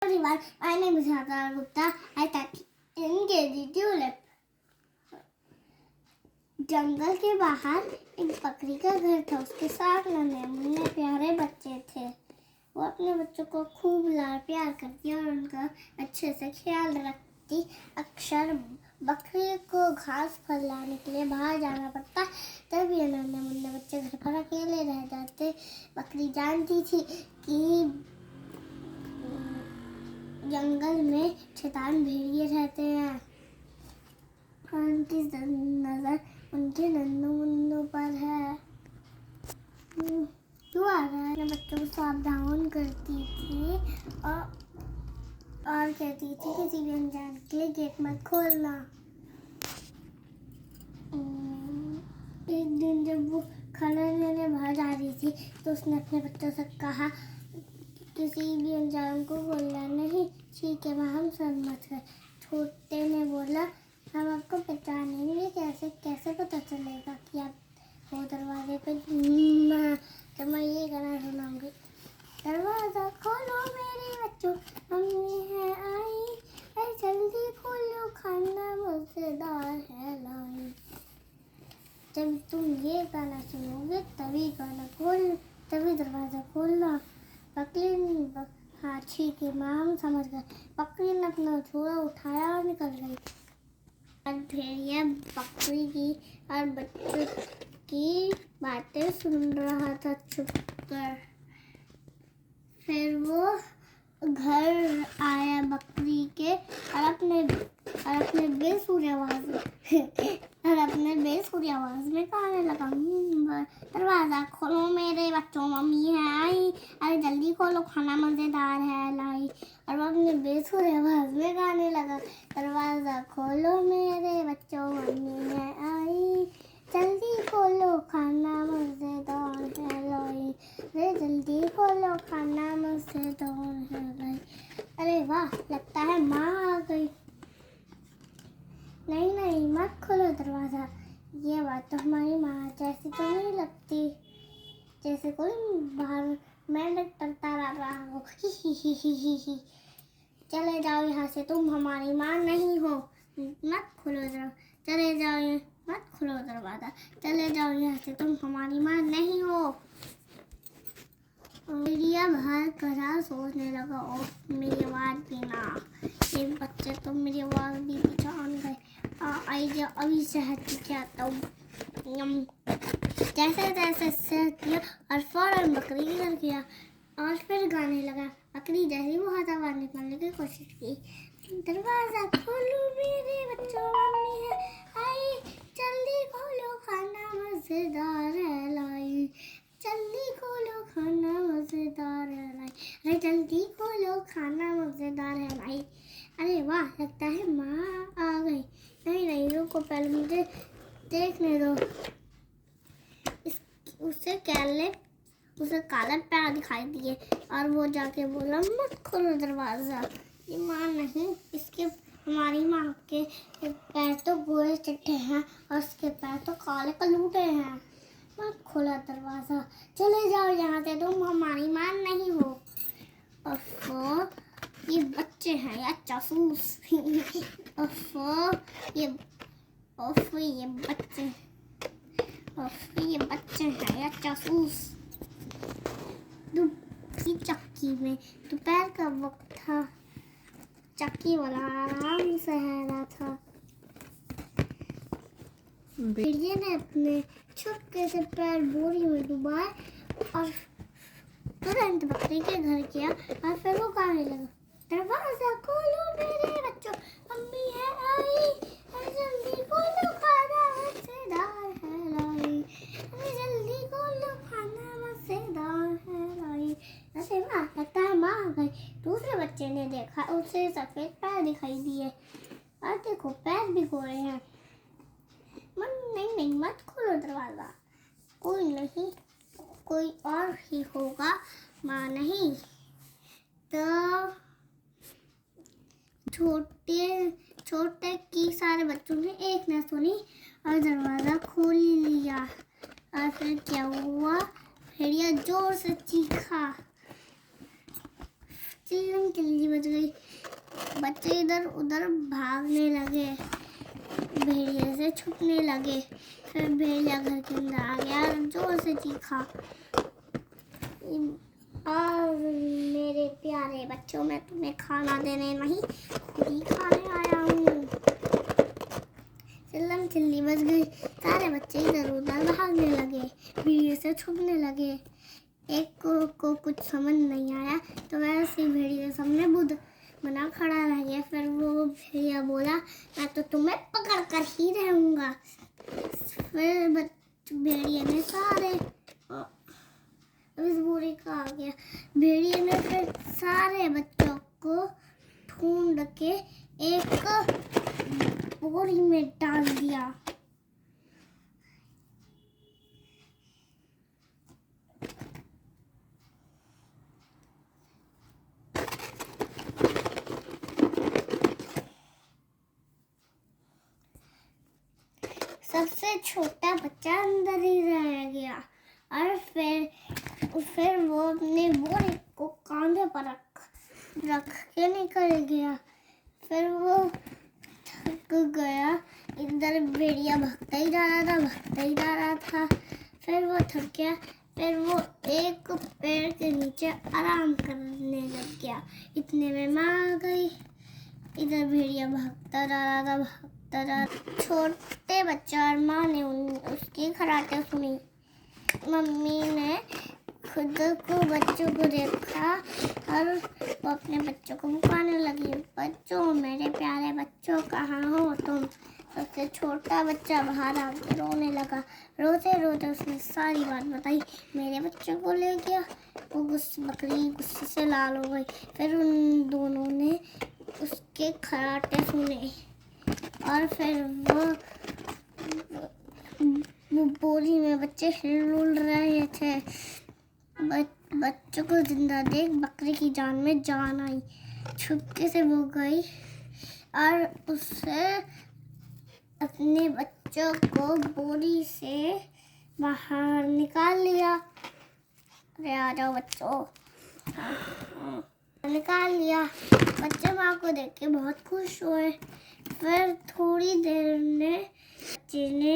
Everyone, my name is Radha Gupta. I study in KG Tulip. जंगल के बाहर एक बकरी का घर था। उसके साथ नन्हे मुन्ने प्यारे बच्चे थे। वो अपने बच्चों को खूब लाड प्यार करती और उनका अच्छे से ख्याल रखती। अक्सर बकरी को घास फल लाने के लिए बाहर जाना पड़ता, तब ये नन्हे मुन्ने बच्चे घर पर अकेले रह जाते। बकरी जानती थी कि जंगल में शैतान भेड़िए रहते हैं और उनकी नजर उनके नन्नू मुन्नू पर है। क्यों आ रहा है? बच्चों को सावधान करती थी और कहती थी किसी भी अनजान के लिए गेट मत खोलना। एक दिन जब वो खाना लेने बाहर जा रही थी तो उसने अपने बच्चों से कहा किसी भी अनजान को बोलना नहीं। ठीक है माँ, हम सहमत हैं। छोटे ने बोला हम आपको पहचानेंगे कैसे? कैसे पता चलेगा कि आप वो दरवाजे पे? तो मैं ये गाना सुनाऊंगी। दरवाजा खोलो मेरे बच्चों, मम्मी है आई, अरे जल्दी खोलो खाना मजेदार है लाई। जब तुम ये गाना सुनोगे तभी दरवाजा खोलना। बकरी हाँ ठीक है माँ, हम समझ गए। बकरी ने अपना झोला उठाया और निकल गई। भेड़िया बकरी की और बच्चों की बातें सुन रहा था चुप कर। फिर वो घर आया बकरी के और अपने बेसुरी आवाज में कहने लगा दरवाजा खोलो मेरे बच्चों, मम्मी है आई, अरे जल्दी खोलो खाना मजेदार है लाई। और वो अपने बेसुरी आवाज में गाने लगा दरवाजा खोलो मेरे बच्चों, मम्मी है आई, जल्दी खोलो खाना मजेदार है लाई, अरे जल्दी खोलो खाना मजेदार है लाई। अरे वाह, लगता है माँ आ गई। नहीं मत खोलो दरवाजा, ये बात तो हमारी माँ जैसी तो नहीं लगती, जैसे कोई बाहर मेंढक करता रहा हो। ही। चले जाओ यहाँ से, तुम हमारी माँ नहीं हो। मत खोलो दरवाजा, चले जाओ, मत खोलो दरवाजा, चले जाओ यहाँ से, तुम हमारी माँ नहीं हो। भेड़िया बाहर खड़ा सोचने लगा और मेरी आवाज भी ना, ये बच्चे तो मेरी आवाज भी पहचान गए। आइए अभी शहद के आता हूँ। जैसे तैसे शहद किया और फौरन बकरी की घर गया और फिर गाने लगा। बकरी जैसे वो बाहर निकलने की कोशिश की, दरवाजा खोलो मेरे बच्चों, मम्मी है आई, जल्दी खोलो खाना मजेदार है लाई, जल्दी खोलो खाना मजेदार है लाई, अरे जल्दी खोलो खाना मजेदार है लाई। अरे वाह, लगता है माँ आ गई। नहीं रुको, पहले मुझे देखने दो। उसे काला पैर दिखाई दिए और वो जाके बोला मत खोलो दरवाजा, ये माँ नहीं, इसके हमारी माँ के पैर तो गोरे चिट्टे हैं और उसके पैर तो काले कलूटे हैं। मत खोला दरवाजा, चले जाओ यहाँ से, तुम हमारी माँ नहीं हो। ये बच्चे हैं या जासूस। ये बच्चे हैं या जासूस। चक्की में दोपहर का वक्त था। चक्की वाला आराम से रहा था। भेड़िए ने अपने छुपके से पैर बोरी में डुबाए और तुरंत बकरी के घर गया और फिर वो गाने लगा दरवाजा खोलो मेरे बच्चों, मम्मी है आई, अरे जल्दी खोलो खाना मजेदार है लाई, अरे जल्दी खोलो खाना मजेदार है लाई। ऐसे माँ, लगता है माँ आ गई। दूसरे बच्चे ने देखा, उसे सफेद पैर दिखाई दिए और देखो पैर भी गोरे हैं। नहीं मत खोलो दरवाजा, कोई नहीं, कोई और ही होगा, माँ नहीं। तो छोटे की सारे बच्चों ने एक न सुनी और दरवाजा खोल लिया। और फिर क्या हुआ? भेड़िया जोर से चीखा, चिल्लम चिल्ली बज गई। बच्चे इधर उधर भागने लगे, भेड़िए से छुपने लगे। फिर भेड़िया घर के अंदर आ गया और जोर से चीखा, और मेरे प्यारे बच्चों, मैं तुम्हें खाना देने नहीं, खुद ही खाने आया हूँ। चिल्लम चिल्ली बज गई। सारे बच्चे इधर उधर भागने लगे, भेड़िए से छुपने लगे। एक को कुछ समझ नहीं आया तो वैसे भेड़िए सामने बुद्ध बना खड़ा रह गया। फिर वो भेड़िया बोला, मैं तो तुम्हें पकड़ कर ही रहूंगा। फिर भेड़िए ने सारे इस बुरे का आ गया। भेड़िए ने फिर सारे बच्चों को ढूंढ के एक बोरी में डाल दिया। सबसे छोटा बच्चा अंदर ही रह गया और फिर वो अपने बोरे को कांधे पर रख के निकल गया। फिर वो थक गया, इधर भेड़िया भागता ही जा रहा था। फिर वो थक गया। फिर वो एक पेड़ के नीचे आराम करने लग गया। इतने में माँ आ गई। इधर भेड़िया भागता जा रहा था। छोटे बच्चे और माँ ने उसकी खराटे सुनी। मम्मी ने खुद को बच्चों को देखा और वो अपने बच्चों को पुकारने लगी, बच्चों, मेरे प्यारे बच्चों, कहाँ हो तुम? सबसे छोटा बच्चा बाहर आके रोने लगा। रोते रोते उसने सारी बात बताई। मेरे बच्चों को ले गया। वो बकरी गुस्से से लाल हो गई। फिर उन दोनों ने उसके खराटे सुने और फिर वो बोरी में बच्चे हिल रहे थे। बच्चों को जिंदा देख बकरी की जान में जान आई। छुपके से वो गई और उससे अपने बच्चों को बोरी से बाहर निकाल लिया। अरे आ जाओ बच्चों, निकाल लिया। बच्चे माँ को देख के बहुत खुश हुए। फिर थोड़ी देर में बच्चे ने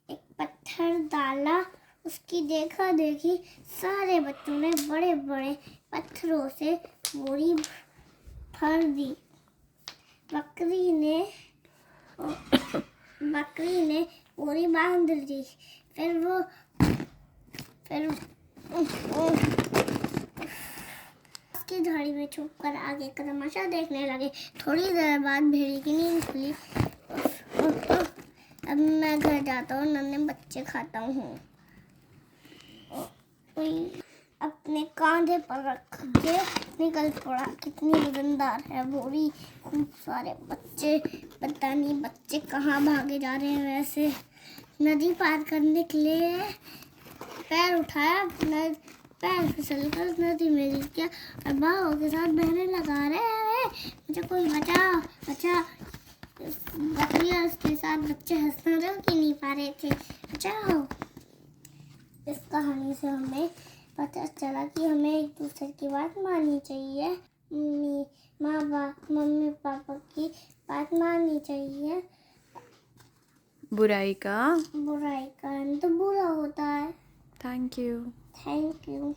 एक पत्थर डाला। उसकी देखा देखी सारे बच्चों ने बड़े बड़े पत्थरों से बोरी भर दी। बकरी ने बोरी बांध ली। फिर उसकी झाड़ी में छुपकर आगे का तमाशा देखने लगे। थोड़ी देर बाद भेड़ी की नींद खुली। अब मैं घर जाता हूँ, नन्हे बच्चे खाता हूँ। अपने कांधे पर रख के निकल पड़ा। कितनी वजनदार है बोरी, खूब सारे बच्चे। पता नहीं बच्चे कहाँ भागे जा रहे हैं। वैसे नदी पार करने के लिए पैर उठाया, पैर फिसल कर नदी में गिर गया और बाहों के साथ बहने लगा। रहे मुझे कोई बचाओ बचाओ। बकरी और उसके साथ बच्चे हंसना रोक ही नहीं पा रहे थे। बचाओ। इस कहानी से हमें पता चला कि हमें एक दूसरे की बात माननी चाहिए। मम्मी पापा की बात माननी चाहिए। बुराई का अंत बुरा होता है। Thank you.